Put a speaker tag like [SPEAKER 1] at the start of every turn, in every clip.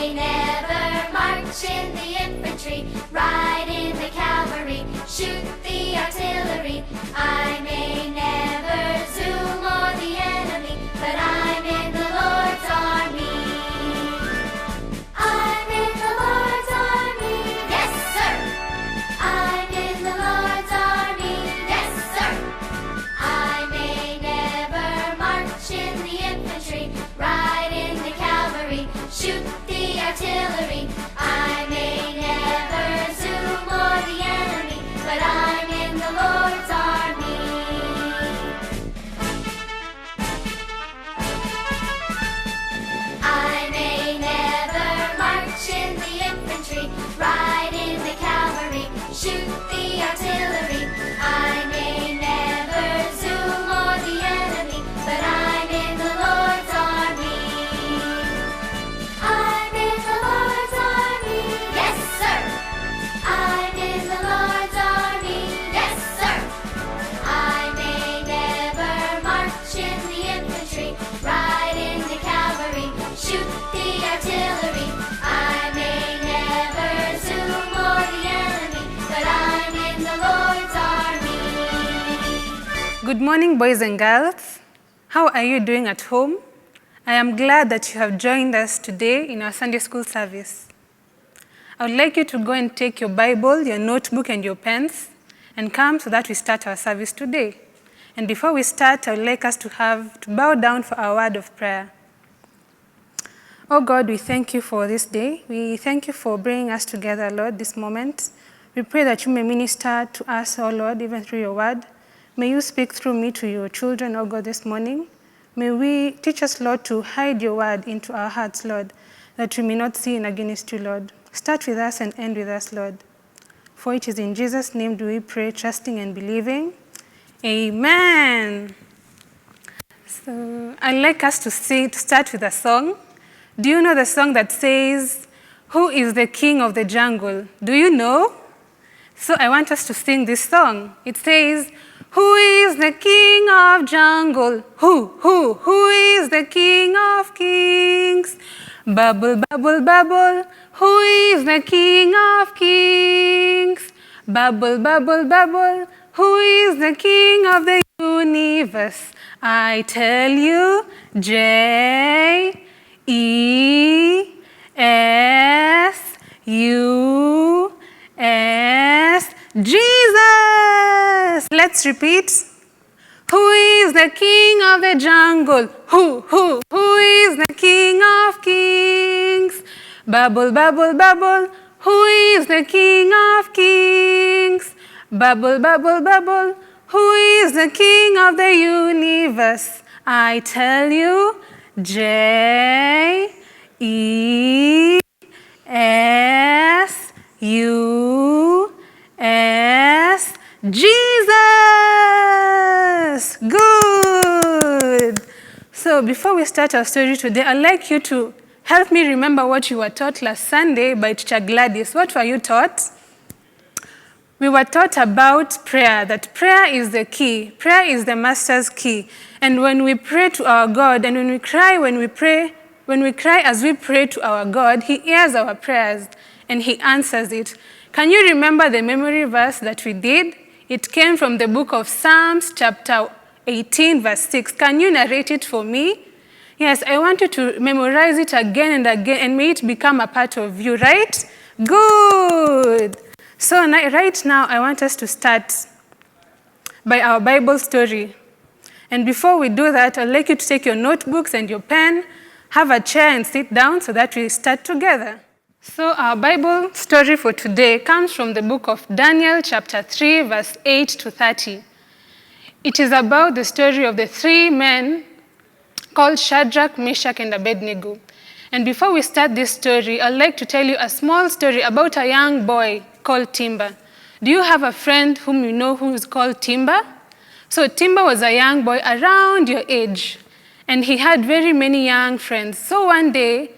[SPEAKER 1] may never march in the infantry, ride in the cavalry, shoot the artillery. I may never zoom o'er the enemy, but I'm in the Lord's army. I'm in the Lord's army. Yes, sir. I'm in the Lord's army. Yes, sir. I may never march in the infantry, ride in the cavalry, shoot the artillery. I may never zoom o'er the enemy, but I'm in the Lord's army. I may never march in the infantry, ride in the cavalry, shoot the artillery. I may never zoom o'er the enemy, but I'm in the Lord's army. I'm in the Lord's army. Yes, sir. I'm in the Lord's army. Yes, sir. I may never march in the infantry, ride in the cavalry, shoot the artillery. I may never zoom o'er the enemy, but I'm in the Lord's army.
[SPEAKER 2] Good morning, boys and girls. How are you doing at home? I am glad that you have joined us today in our Sunday school service. I would like you to go and take your Bible, your notebook, and your pens, and come so that we start our service today. And before we start, I would like us to bow down for our word of prayer. Oh God, we thank you for this day. We thank you for bringing us together, Lord, this moment. We pray that you may minister to us, oh Lord, even through your word. May you speak through me to your children, oh God, this morning. May we teach us, Lord, to hide your word into our hearts, Lord, that we may not sin against you, Lord. Start with us and end with us, Lord. For it is in Jesus' name do we pray, trusting and believing. Amen. So I'd like us to start with a song. Do you know the song that says, "Who is the king of the jungle?" Do you know? So I want us to sing this song. It says, "Who is the king of jungle? Who is the king of kings? Bubble, bubble, bubble, who is the king of kings? Bubble, bubble, bubble, who is the king of the universe? I tell you, J-E-S-U-S, Jesus! Let's repeat. Who is the king of the jungle? Who is the king of kings? Bubble, bubble, bubble, who is the king of kings? Bubble, bubble, bubble, who is the king of the universe? I tell you, J-E-S-U-S, Jesus! Good! So before we start our story today, I'd like you to help me remember what you were taught last Sunday by Teacher Gladys. What were you taught? We were taught about prayer, that prayer is the key. Prayer is the master's key. And when we pray to our God, and when we cry as we pray to our God, he hears our prayers and he answers it. Can you remember the memory verse that we did? It came from the book of Psalms, chapter 18, verse 6. Can you narrate it for me? Yes, I want you to memorize it again and again, and may it become a part of you, right? Good. So right now, I want us to start by our Bible story. And before we do that, I'd like you to take your notebooks and your pen, have a chair and sit down so that we start together. So our Bible story for today comes from the book of Daniel, chapter 3, verse 8 to 30. It is about the story of the three men called Shadrach, Meshach, and Abednego. And before we start this story, I'd like to tell you a small story about a young boy called Timber. Do you have a friend whom you know who is called Timber? So Timber was a young boy around your age, and he had very many young friends. So one day,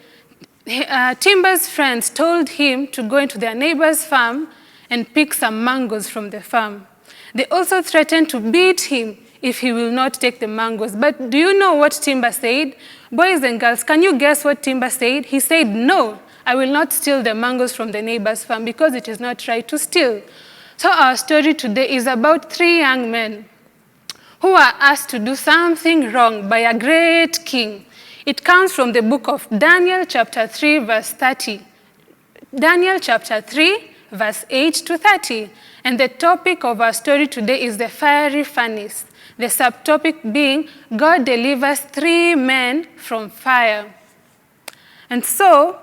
[SPEAKER 2] Timber's friends told him to go into their neighbor's farm and pick some mangoes from the farm. They also threatened to beat him if he will not take the mangoes. But do you know what Timber said? Boys and girls, can you guess what Timber said? He said, "No, I will not steal the mangoes from the neighbor's farm because it is not right to steal. So our story today is about 3 young men who are asked to do something wrong by a great king. It comes from the book of Daniel chapter 3 verse 30. Daniel chapter 3 verse 8 to 30. And the topic of our story today is the fiery furnace. The subtopic being God delivers 3 men from fire. And so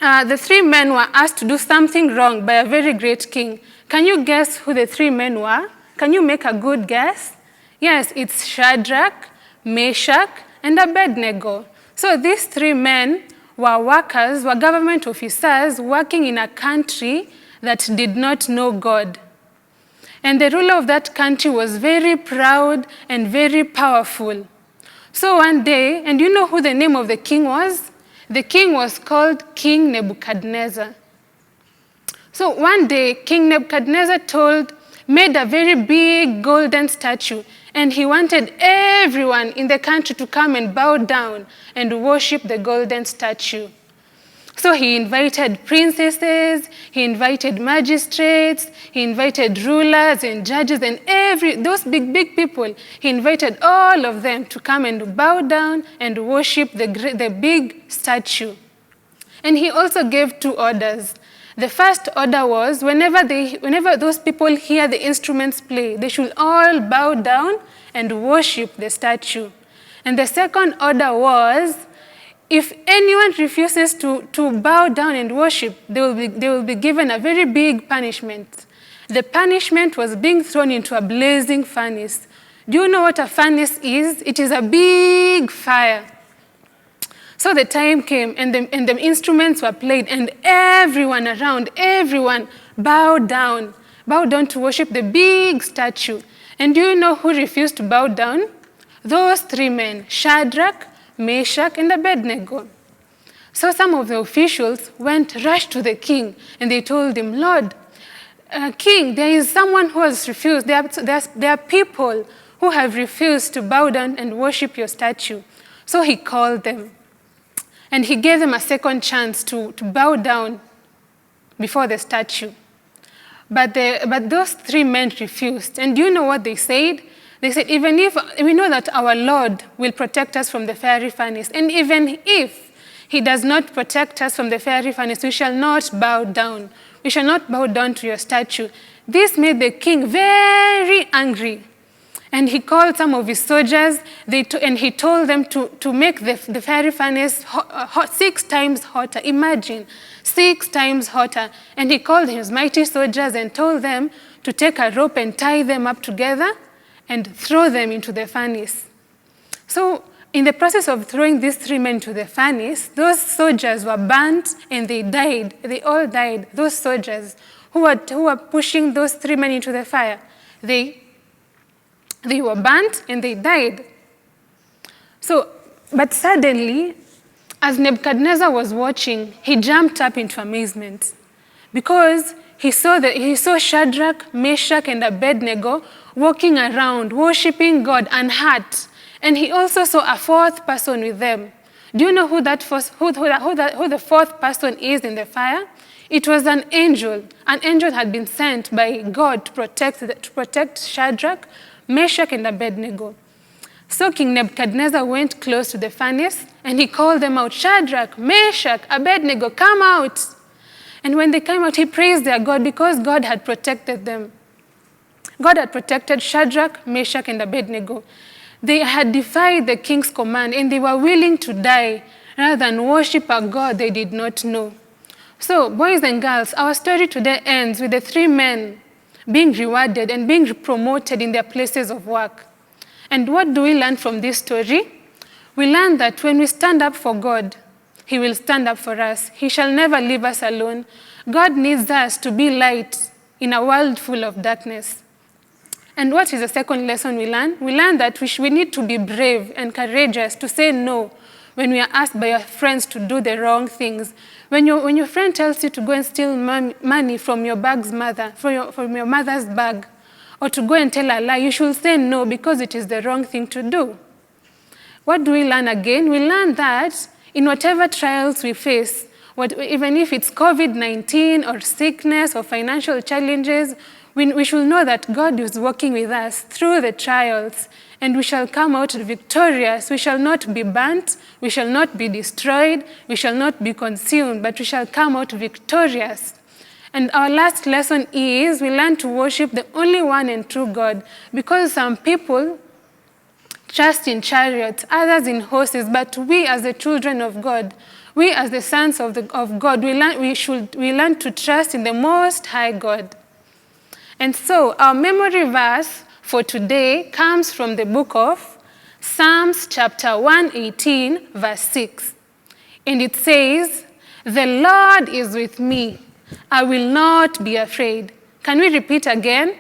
[SPEAKER 2] the 3 men were asked to do something wrong by a very great king. Can you guess who the 3 men were? Can you make a good guess? Yes, it's Shadrach, Meshach, and Abednego. So these 3 men were workers, were government officers working in a country that did not know God. And the ruler of that country was very proud and very powerful. So one day, and you know who the name of the king was? The king was called King Nebuchadnezzar. So one day, King Nebuchadnezzar made a very big golden statue, and he wanted everyone in the country to come and bow down and worship the golden statue. So he invited princesses, he invited magistrates, he invited rulers and judges and those big people. He invited all of them to come and bow down and worship the big statue. And he also gave 2 orders. The first order was whenever those people hear the instruments play, they should all bow down and worship the statue. And the second order was, if anyone refuses to bow down and worship, they will be given a very big punishment. The punishment was being thrown into a blazing furnace. Do you know what a furnace is? It is a big fire. So the time came, and the instruments were played, and everyone bowed down to worship the big statue. And do you know who refused to bow down? Those 3 men, Shadrach, Meshach, and Abednego. So some of the officials rushed to the king, and they told him, Lord, King, there is someone who has refused. There are people who have refused to bow down and worship your statue. So he called them. And he gave them a second chance to bow down before the statue. But those 3 men refused. And do you know what they said? They said, even if we know that our Lord will protect us from the fiery furnace, and even if he does not protect us from the fiery furnace, we shall not bow down. We shall not bow down to your statue. This made the king very angry. And he called some of his soldiers, and he told them to make the fiery furnace 6 times hotter. Imagine, 6 times hotter. And he called his mighty soldiers and told them to take a rope and tie them up together and throw them into the furnace. So in the process of throwing these 3 men into the furnace, those soldiers were burnt and they died. They all died. Those soldiers who were pushing those 3 men into the fire, they were burnt and they died. But suddenly, as Nebuchadnezzar was watching, he jumped up into amazement because he saw Shadrach, Meshach, and Abednego walking around, worshiping God unhurt. And he also saw a 4th person with them. Do you know who the 4th person is in the fire? It was an angel. An angel had been sent by God to protect Shadrach, Meshach, and Abednego. So King Nebuchadnezzar went close to the furnace and he called them out, Shadrach, Meshach, Abednego, come out. And when they came out, he praised their God because God had protected them. God had protected Shadrach, Meshach, and Abednego. They had defied the king's command and they were willing to die rather than worship a God they did not know. So, boys and girls, our story today ends with the 3 men being rewarded and being promoted in their places of work. And what do we learn from this story? We learn that when we stand up for God, he will stand up for us. He shall never leave us alone. God needs us to be light in a world full of darkness. And what is the second lesson we learn? We learn that we need to be brave and courageous to say no when we are asked by our friends to do the wrong things. When your friend tells you to go and steal money from your from your mother's bag, or to go and tell a lie, you should say no because it is the wrong thing to do. What do we learn again? We learn that in whatever trials we face, even if it's COVID-19 or sickness or financial challenges, we should know that God is working with us through the trials, and we shall come out victorious. We shall not be burnt, we shall not be destroyed, we shall not be consumed, but we shall come out victorious. And our last lesson is we learn to worship the only one and true God, because some people trust in chariots, others in horses, but we as the children of God, we as the sons of God, we learn to trust in the Most High God. And so our memory verse for today comes from the book of Psalms chapter 118, verse 6. And it says, "The Lord is with me, I will not be afraid." Can we repeat again?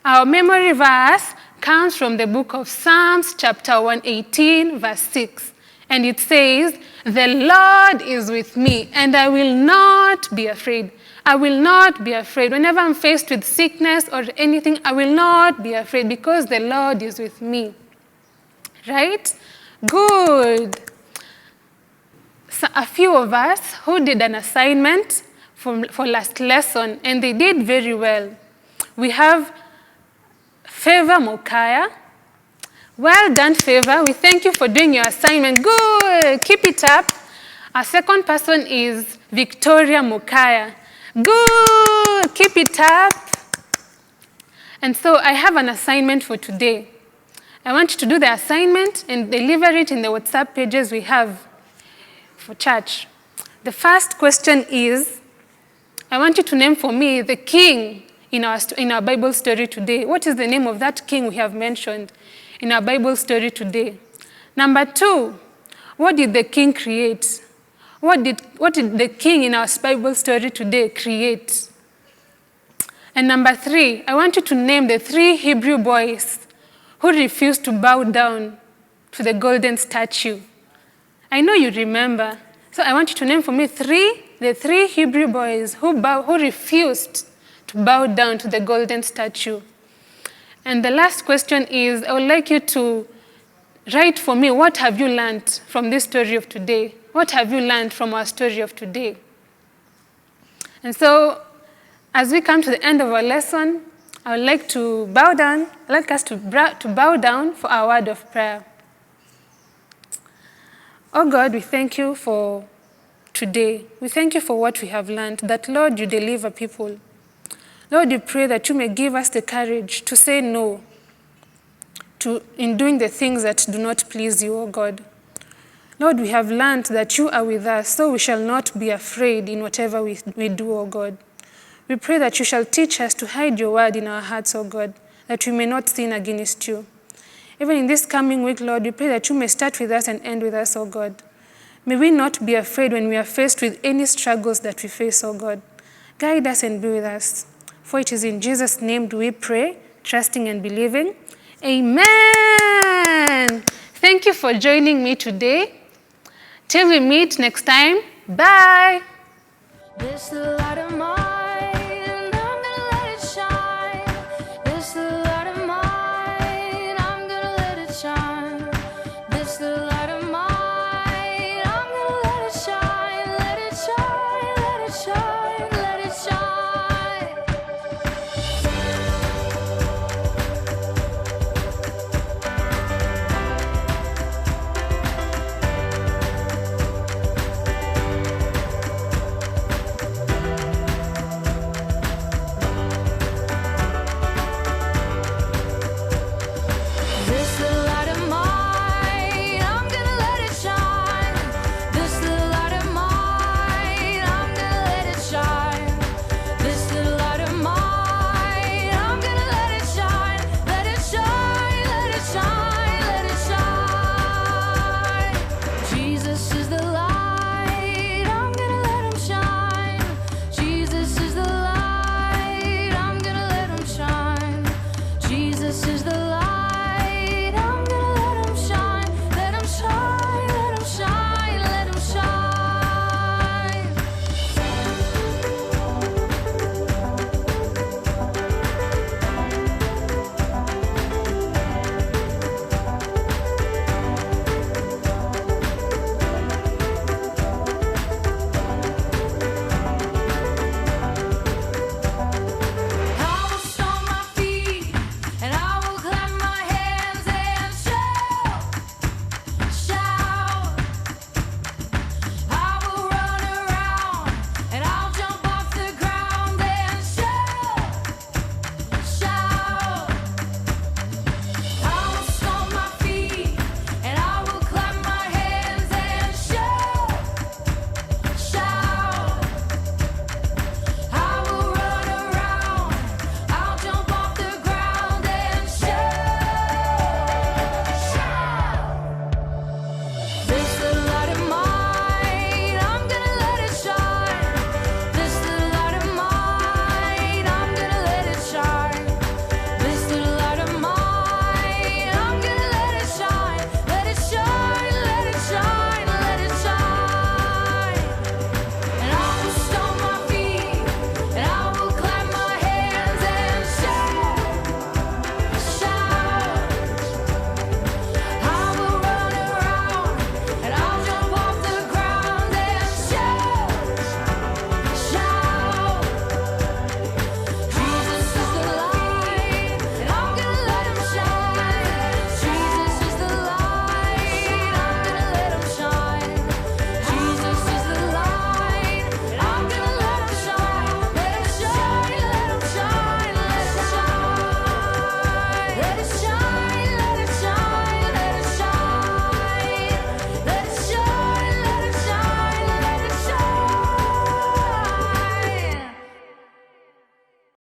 [SPEAKER 2] Our memory verse comes from the book of Psalms chapter 118, verse 6. And it says, "The Lord is with me, and I will not be afraid." I will not be afraid. Whenever I'm faced with sickness or anything, I will not be afraid because the Lord is with me. Right? Good. So a few of us who did an assignment for last lesson, and they did very well. We have Favor Mokaya. Well done, Favor. We thank you for doing your assignment. Good. Keep it up. Our second person is Victoria Mokaya. Good. Keep it up. And so I have an assignment for today. I want you to do the assignment and deliver it in the WhatsApp pages we have for church. The first question is, I want you to name for me the king in our Bible story today. What is the name of that king we have mentioned in our Bible story today? Number 2, what did the king create? What did the king in our Bible story today create? And number 3, I want you to name the 3 Hebrew boys who refused to bow down to the golden statue. I know you remember. So I want you to name for me the 3 Hebrew boys who refused to bow down to the golden statue. And the last question is, I would like you to write for me, what have you learned from this story of today? What have you learned from our story of today? And so, as we come to the end of our lesson, I would like to bow down. I'd like us to bow down for our word of prayer. Oh God, we thank you for today. We thank you for what we have learned, that, Lord, you deliver people. Lord, we pray that you may give us the courage to say no in doing the things that do not please you, oh God. Lord, we have learned that you are with us, so we shall not be afraid in whatever we do, oh God. We pray that you shall teach us to hide your word in our hearts, oh God, that we may not sin against you. Even in this coming week, Lord, we pray that you may start with us and end with us, oh God. May we not be afraid when we are faced with any struggles that we face, oh God. Guide us and be with us. For it is in Jesus' name do we pray, trusting and believing. Amen. Thank you for joining me today. Till we meet next time, bye.
[SPEAKER 1] There's a lot of